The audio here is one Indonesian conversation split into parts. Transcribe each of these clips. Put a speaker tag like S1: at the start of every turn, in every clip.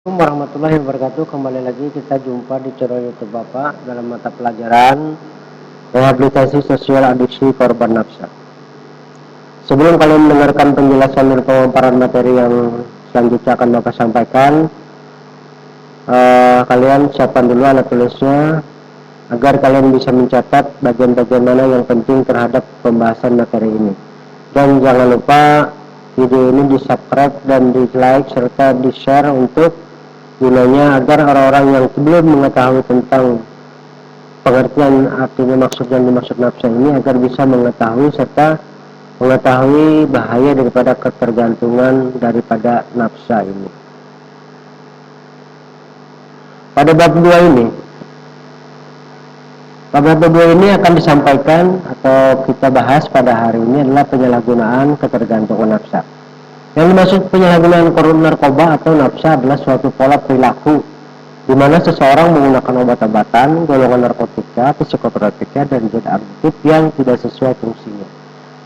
S1: Assalamualaikum warahmatullahi wabarakatuh. Kembali lagi kita jumpa di channel YouTube Bapak dalam mata pelajaran rehabilitasi sosial adiksi korban nafsa. Sebelum kalian mendengarkan penjelasan dan pemaparan materi yang selanjutnya akan Bapak sampaikan, kalian siapkan dulu alat tulisnya agar kalian bisa mencatat bagian-bagian mana yang penting terhadap pembahasan materi ini. Dan jangan lupa video ini di-subscribe dan di-like serta di-share untuk gunanya agar orang-orang yang belum mengetahui tentang pengertian artinya maksud dan dimaksud nafsa ini agar bisa mengetahui serta mengetahui bahaya daripada ketergantungan daripada nafsa ini. Pada bab 2 ini akan disampaikan atau kita bahas pada hari ini adalah penyalahgunaan ketergantungan nafsa. Yang dimaksud penyalahgunaan narkoba atau nafsa adalah suatu pola perilaku di mana seseorang menggunakan obat-obatan, golongan narkotika, psikotropika, dan zat aktif yang tidak sesuai fungsinya.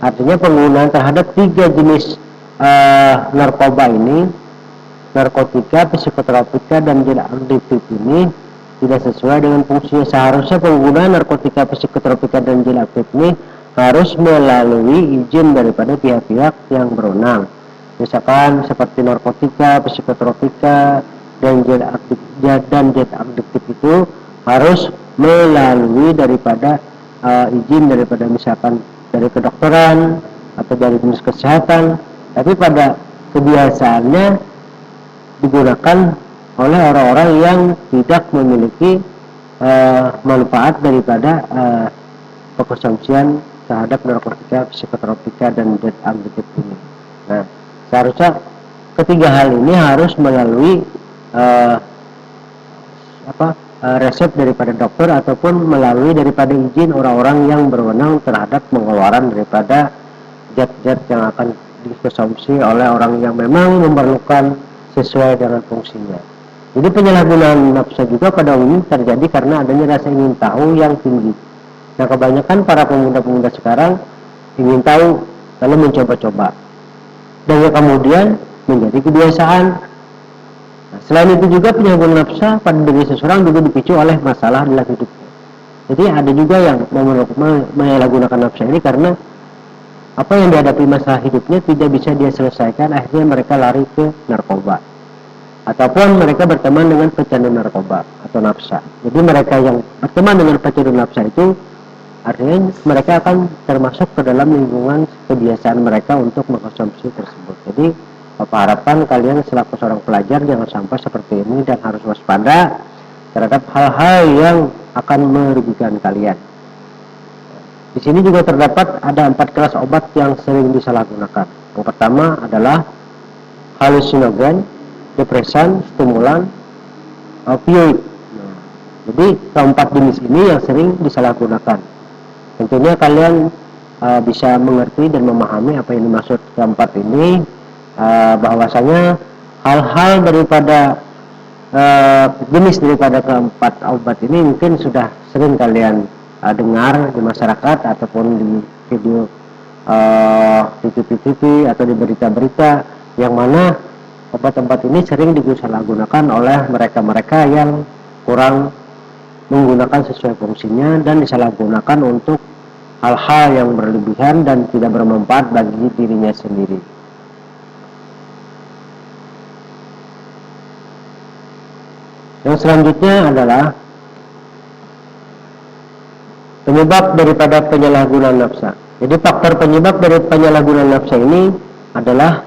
S1: Artinya penggunaan terhadap 3 jenis narkoba ini, narkotika, psikotropika, dan zat aktif ini tidak sesuai dengan fungsinya. Seharusnya penggunaan narkotika, psikotropika, dan zat aktif ini harus melalui izin daripada pihak-pihak yang berwenang. Misalkan seperti narkotika, psikotropika, dan zat aktif itu harus melalui daripada izin daripada misalkan dari kedokteran atau dari dinas kesehatan, tapi pada kebiasaannya digunakan oleh orang-orang yang tidak memiliki manfaat daripada pengkonsumsian terhadap narkotika, psikotropika, dan zat aktif ini. Nah, seharusnya ketiga hal ini harus melalui resep daripada dokter ataupun melalui daripada izin orang-orang yang berwenang terhadap pengeluaran daripada zat-zat yang akan dikonsumsi oleh orang yang memang memerlukan sesuai dengan fungsinya. Jadi penyalahgunaan nafsa juga pada umumnya terjadi karena adanya rasa ingin tahu yang tinggi. Nah, kebanyakan para pemuda-pemuda sekarang ingin tahu lalu mencoba-coba, dan kemudian menjadi kebiasaan. Nah, selain itu juga penyalahgunaan nafsa pada diri seseorang juga dipicu oleh masalah dalam hidupnya. Jadi ada juga yang menyalahgunakan nafsa ini karena apa yang dihadapi masalah hidupnya tidak bisa dia selesaikan, akhirnya mereka lari ke narkoba ataupun mereka berteman dengan pecandu narkoba atau nafsa. Jadi mereka yang berteman dengan pecandu nafsa itu artinya mereka akan termasuk ke dalam lingkungan kebiasaan mereka untuk mengkonsumsi tersebut. Jadi Bapak harapkan kalian selaku seorang pelajar jangan sampai seperti ini dan harus waspada terhadap hal-hal yang akan merugikan kalian. Di sini juga terdapat ada 4 kelas obat yang sering disalahgunakan. Yang pertama adalah halusinogen, depresan, stimulan, opioid. Nah, jadi keempat jenis ini yang sering disalahgunakan. Tentunya kalian bisa mengerti dan memahami apa yang dimaksud keempat ini, bahwasanya hal-hal daripada jenis daripada keempat obat ini mungkin sudah sering kalian dengar di masyarakat ataupun di video di TV atau di berita-berita, yang mana obat-obat ini sering disalahgunakan oleh mereka-mereka yang kurang menggunakan sesuai fungsinya dan disalahgunakan untuk hal-hal yang berlebihan dan tidak bermanfaat bagi dirinya sendiri. Yang selanjutnya adalah penyebab daripada penyalahgunaan nafsa. Jadi faktor penyebab dari penyalahgunaan nafsa ini adalah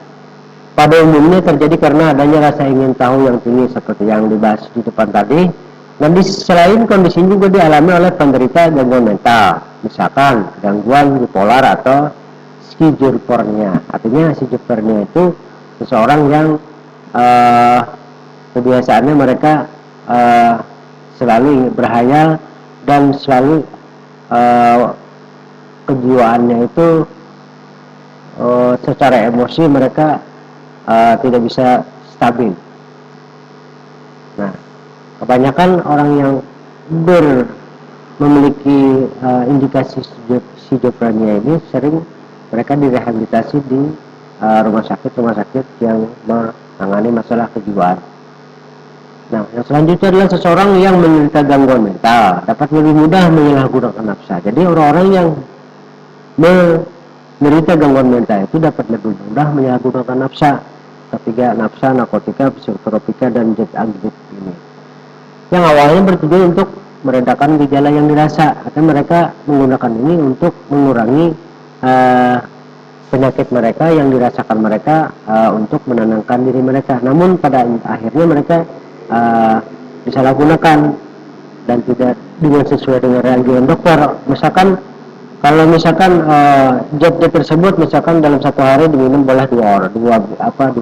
S1: pada umumnya terjadi karena adanya rasa ingin tahu yang tinggi seperti yang dibahas di depan tadi. Dan selain kondisi juga dialami oleh penderita gangguan mental, misalkan gangguan bipolar atau skizofrenia. Artinya skizofrenia itu seseorang yang kebiasaannya mereka selalu berhayal dan selalu kejiwaannya itu secara emosi mereka tidak bisa stabil. Nah, kebanyakan orang yang memiliki indikasi skizofrenia ini sering mereka direhabilitasi di rumah sakit yang menangani masalah kejiwaan. Nah, yang selanjutnya adalah seseorang yang menderita gangguan mental dapat lebih mudah menyalahgunakan nafsa. Jadi orang-orang yang menderita gangguan mental itu dapat lebih mudah menyalahgunakan nafsa. Ketiga, nafsa, narkotika, psikotropika, dan zat aktif ini. Yang awalnya bertujuan untuk meredakan gejala yang dirasa, atau mereka menggunakan ini untuk mengurangi penyakit mereka yang dirasakan mereka, untuk menenangkan diri mereka. Namun pada akhirnya mereka disalahgunakan dan tidak dengan sesuai dengan reagen dokter. Misalkan kalau misalkan zat-zat tersebut misalkan dalam satu hari diminum oleh dua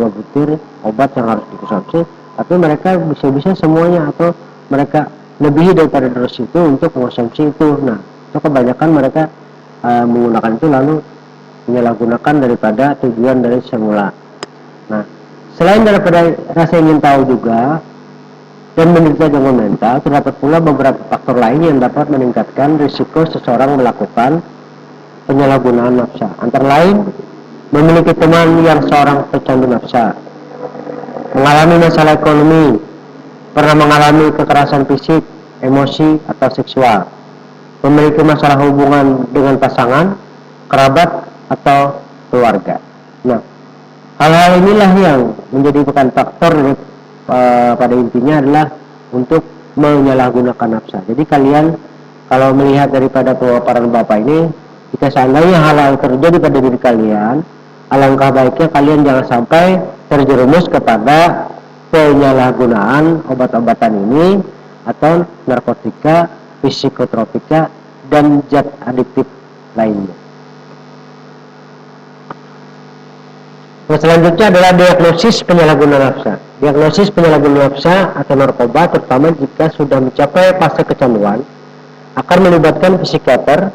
S1: butir obat yang harus dikonsumsi, tapi mereka bisa-bisa semuanya atau mereka lebih daripada dosis itu untuk mengonsumsi itu. Nah, itu kebanyakan mereka menggunakan itu lalu menyalahgunakan daripada tujuan dari semula. Nah, selain daripada rasa ingin tahu juga dan menderita gangguan mental, terdapat pula beberapa faktor lain yang dapat meningkatkan risiko seseorang melakukan penyalahgunaan nafsa. Antara lain, memiliki teman yang seorang pecandu nafsa, mengalami masalah ekonomi, pernah mengalami kekerasan fisik, emosi, atau seksual, memiliki masalah hubungan dengan pasangan, kerabat, atau keluarga. Nah, hal-hal inilah yang menjadi bukan faktor pada intinya adalah untuk menyalahgunakan nafsa. Jadi kalian kalau melihat daripada pemaparan Bapak ini, jika seandainya hal-hal terjadi pada diri kalian, alangkah baiknya kalian jangan sampai terjerumus kepada penyalahgunaan obat-obatan ini atau narkotika, psikotropika, dan zat adiktif lainnya. Yang selanjutnya adalah diagnosis penyalahgunaan nafsa. Diagnosis penyalahgunaan nafsa atau narkoba, terutama jika sudah mencapai fase kecanduan, akan melibatkan psikiater.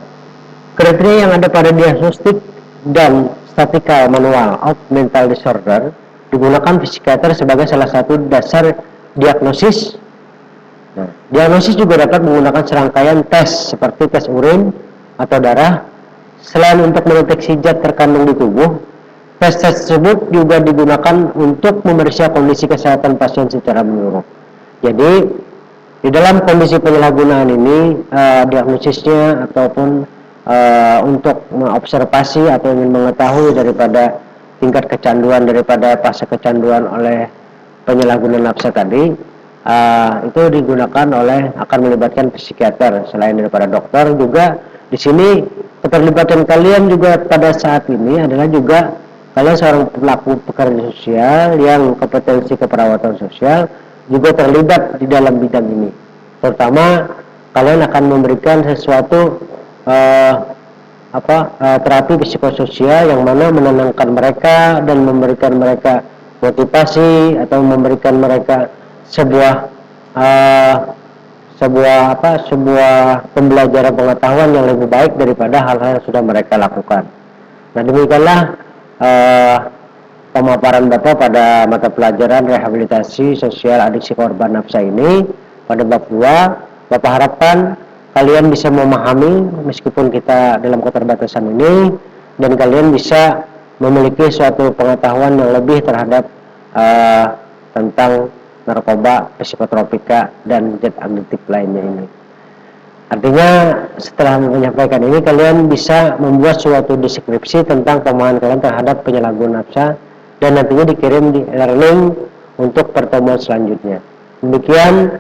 S1: Kriteria yang ada pada diagnostik dan statistical manual of mental disorder digunakan psikiater sebagai salah satu dasar diagnosis. Nah, diagnosis juga dapat menggunakan serangkaian tes seperti tes urin atau darah. Selain untuk mendeteksi zat terkandung di tubuh, tes tersebut juga digunakan untuk memeriksa kondisi kesehatan pasien secara menyeluruh. Jadi di dalam kondisi penyalahgunaan ini, diagnosisnya ataupun untuk mengobservasi atau ingin mengetahui daripada tingkat kecanduan daripada fase kecanduan oleh penyalahgunaan nafsa tadi, itu digunakan akan melibatkan psikiater. Selain daripada dokter, juga di sini keterlibatan kalian juga pada saat ini adalah juga kalian seorang pelaku pekerja sosial yang kompetensi keperawatan sosial juga terlibat di dalam bidang ini. Terutama kalian akan memberikan sesuatu terapi psikososial yang mana menenangkan mereka dan memberikan mereka motivasi atau memberikan mereka sebuah pembelajaran pengetahuan yang lebih baik daripada hal-hal yang sudah mereka lakukan. Nah, demikianlah pemaparan Bapak pada mata pelajaran rehabilitasi sosial adiksi korban nafsa ini pada bab 2. Bapak harapkan kalian bisa memahami meskipun kita dalam keterbatasan ini, dan kalian bisa memiliki suatu pengetahuan yang lebih terhadap tentang narkoba, psikotropika, dan zat adiktif lainnya ini. Artinya setelah menyampaikan ini, kalian bisa membuat suatu deskripsi tentang pemahaman kalian terhadap penyalahgunaan nafsa dan nantinya dikirim di e-learning untuk pertemuan selanjutnya. Demikian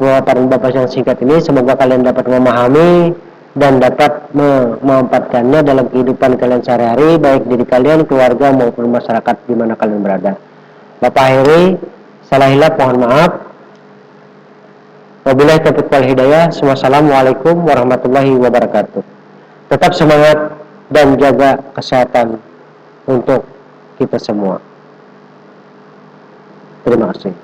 S1: pemaparan Bapak yang singkat ini. Semoga kalian dapat memahami dan dapat memanfaatkannya dalam kehidupan kalian sehari-hari, baik diri kalian, keluarga, maupun masyarakat di mana kalian berada. Bapak akhiri, salah hilap mohon maaf. Wabillahi taufiq wal hidayah. Wassalamualaikum warahmatullahi wabarakatuh. Tetap semangat dan jaga kesehatan untuk kita semua. Terima kasih.